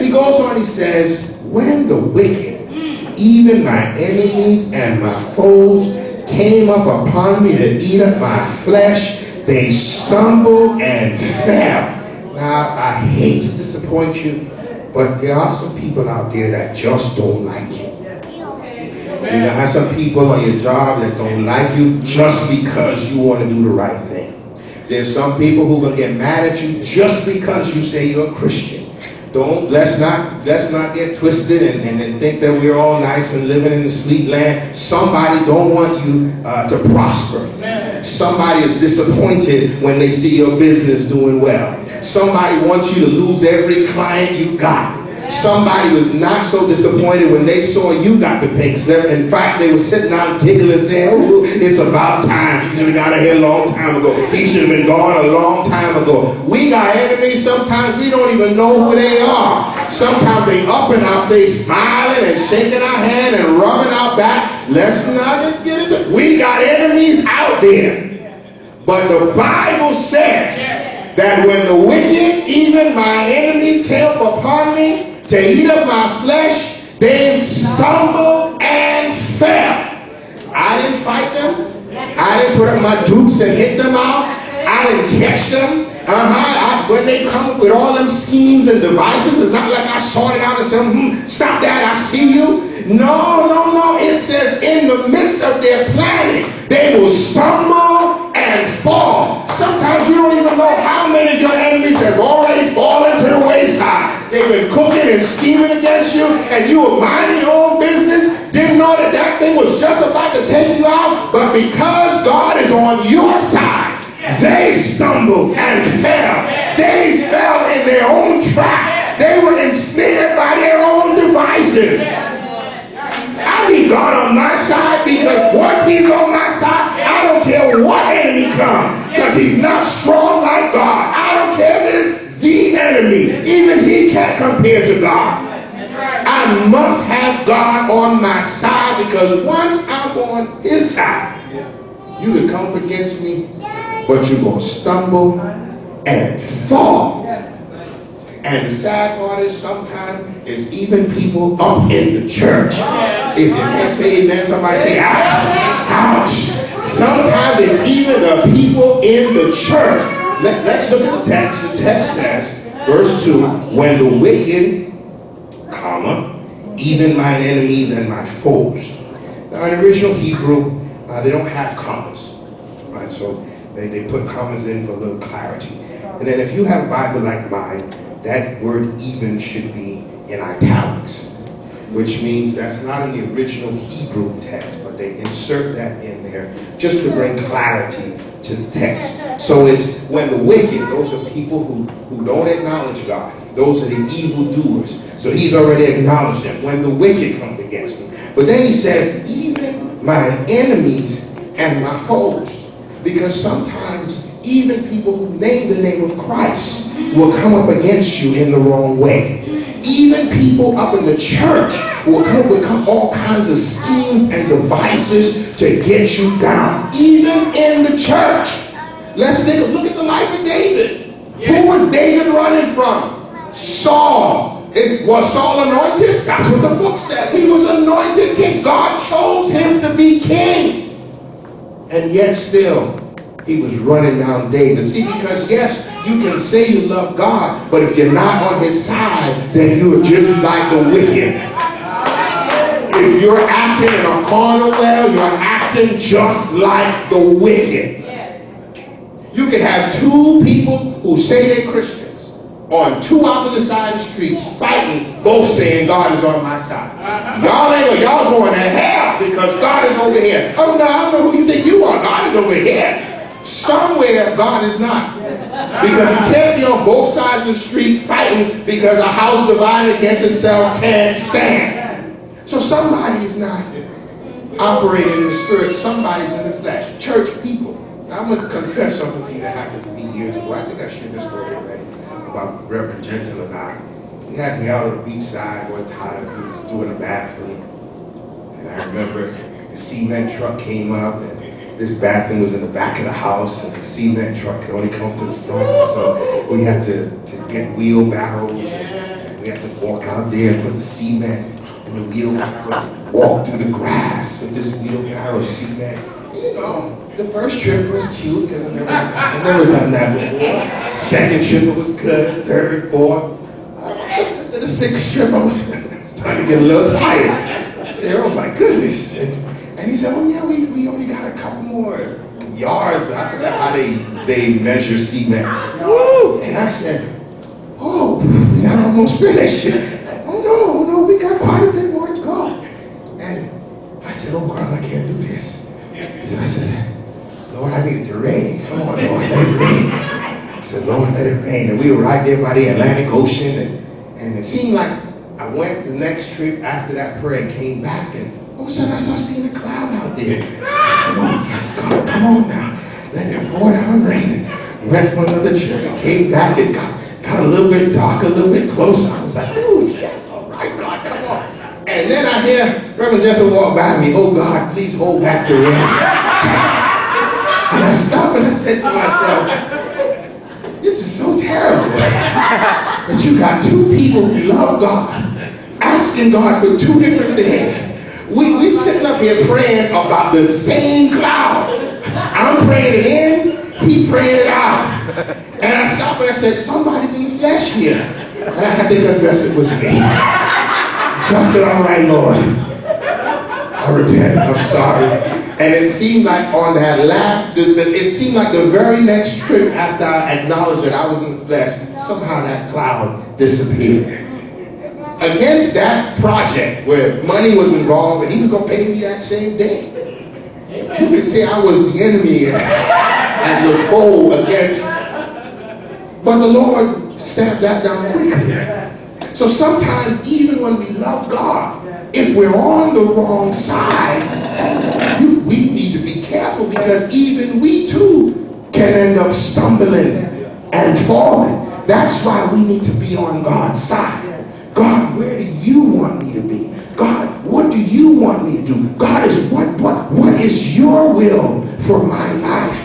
he goes on, he says, when the wicked, even my enemies and my foes, came up upon me to eat up my flesh, they stumbled and fell. Now, I hate to disappoint you, but there are some people out there that just don't like you. You have some people on your job that don't like you just because you want to do the right thing. There's some people who will get mad at you just because you say you're a Christian. Let's not get twisted and think that we're all nice and living in the sweet land. Somebody don't want you to prosper. Somebody is disappointed when they see your business doing well. Somebody wants you to lose every client you got. Somebody was not so disappointed when they saw you got the pink slip. In fact, they were sitting out giggling saying, oh, it's about time. He should have got out here a long time ago. He should have been gone a long time ago. We got enemies. Sometimes we don't even know who they are. Sometimes they up in our face smiling and shaking our hand and rubbing our back. Let's not get it. We got enemies out there. But the Bible says that when the wicked, even my enemies, came upon me to eat up my flesh, they stumbled and fell. I didn't fight them. I didn't put up my dukes and hit them out. I didn't catch them. When they come up with all them schemes and devices, it's not like I sorted out and said, stop that, I see you. No. It says in the midst of their planning, they will stumble and fall. Sometimes you don't even know how many of your enemies have already fallen to the wayside. They've been cooking and scheming against you, and you were minding your own business, didn't know that that thing was just about to take you out, but because God is on your side, they stumbled and fell. They fell in their own trap. They were ensnared by their own devices. I need God on my side, because once he's on my side, I don't care what enemy comes, because he's not strong like God. I don't care if it's the enemy. Even he can't compare to God. I must have God on my side, because once I'm on his side, you can come against me, but you're going to stumble and fall. And the sad part is sometimes it's even people up in the church. If you can't say amen, somebody say ouch. Ouch. Sometimes it's even the people in the church. Let's look at the text. The text says, verse 2, when the wicked, even mine enemies and my foes. Now in original Hebrew, they don't have commas. Right? So they put commas in for a little clarity. And then if you have a Bible like mine, that word even should be in italics, which means that's not in the original Hebrew text, but they insert that in there just to bring clarity to the text. So it's when the wicked, those are people who don't acknowledge God. Those are the evildoers. So he's already acknowledged them. When the wicked come against me. But then he says, even my enemies and my foes. Because sometimes even people who name the name of Christ will come up against you in the wrong way. Even people up in the church will come with all kinds of schemes and devices to get you down. Even in the church. Let's take a look at the life of David. Who was David running from? Saul. Was Saul anointed? That's what the book says. He was anointed king. God chose him to be king. And yet still, he was running down David. See, because yes, you can say you love God, but if you're not on his side, then you're just like the wicked. If you're acting in a carnal way, you're acting just like the wicked. You can have two people who say they're Christians on two opposite sides of the streets fighting, both saying God is on my side. Y'all going to hell because God is over here. Oh no, I don't know who you think you are. God is over here. Somewhere God is not. Because you can't be on both sides of the street fighting because a house divided against itself can't stand. So somebody is not operating in the spirit. Somebody's in the flesh. Church people. Now, I'm going to confess something to you that happened to me years ago. I think I shared this story already about Reverend Gentle and I. He had me out on the beach side one time. He was doing a bathroom. And I remember the cement truck came up, and this bathroom was in the back of the house, and the cement truck could only come to the front. So we had to get wheelbarrows we have to walk out there and put the cement in the wheelbarrow, walk through the grass with this wheelbarrow cement. You know, the first trip was cute because I've never done that before. Second trip it was good. Third, fourth. The sixth trip I was starting to get a little tired. I said, oh my goodness. And he said, oh yeah, we only got a couple more yards. I forgot how they measure cement. Woo! And I said, oh, we got almost finished. Oh no, we got quite a bit more to go. And I said, oh God, I can't do this. And I said, Lord, I need it to rain. Come on, Lord, let it rain. I said, Lord, let it rain. And we were right there by the Atlantic Ocean. And it seemed like I went the next trip after that prayer and came back. And all of a sudden I started seeing a cloud out there. I said, oh, yes, God, come on now. Let it pour down rain. Went for another trip and came back. It got a little bit dark, a little bit closer. I was like, oh, yeah, all right, God, come on. And then I hear Reverend Jethro walk by me. Oh, God, please hold back the rain. And I stopped and I said to myself, this is so terrible that you got two people who love God, asking God for two different things. We sitting up here praying about the same cloud. I'm praying it in, he's praying it out. And I stopped and I said, somebody's in the flesh here. And I had to confess it was me. So I said, all right, Lord, I repent, I'm sorry. And it seemed like on that it seemed like the very next trip after I acknowledged that I was in the flesh, somehow that cloud disappeared. Against that project where money was involved and he was going to pay me that same day. You could say I was the enemy and the foe against. But the Lord stamped that down quickly. So sometimes even when we love God, if we're on the wrong side, we need to be careful because even we too can end up stumbling and falling. That's why we need to be on God's side. God, where do you want me to be? God, what do you want me to do? God, what is your will for my life?